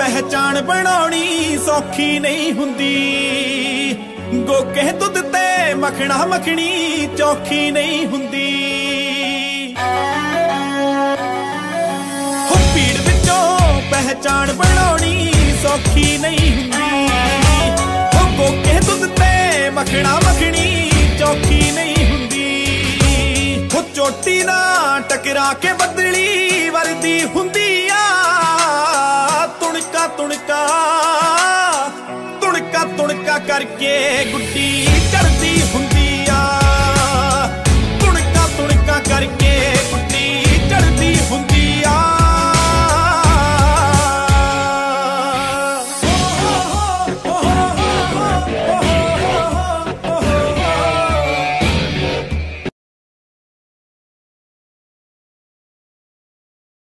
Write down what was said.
ਪਹਿਚਾਣ ਬਣਾਉਣੀ ਸੌਖੀ ਨਹੀਂ ਹੁੰਦੀ। ਗੋਕੇ ਦੁੱਧ ਤੇ ਮੱਖਣਾ ਮੱਖਣੀ ਚੌਖੀ ਨਹੀਂ ਹੁੰਦੀ। ਹੋ ਭੀੜ ਵਿੱਚੋਂ ਪਹਿਚਾਣ ਬਣਾਉਣੀ ਸੌਖੀ ਨਹੀਂ ਹੁੰਦੀ। ਹੋ ਗੋਕੇ ਦੁੱਧ ਤੇ ਮੱਖਣਾ ਮੱਖਣੀ ਚੌਖੀ ਨਹੀਂ ਹੁੰਦੀ। ਹੋ ਚੋਟੀ ਨਾ ਟਕਰਾ ਕੇ ਬੱਦਲੀ ਵਰਦੀ ਹੁੰਦੀ ਆ। ਤੁਣਕਾ ਤੁਣਕਾ ਤੁਣਕਾ ਤੁਣਕਾ ਕਰਕੇ ਗੁੱਡੀ ਚੜਦੀ ਹੁੰਦੀ।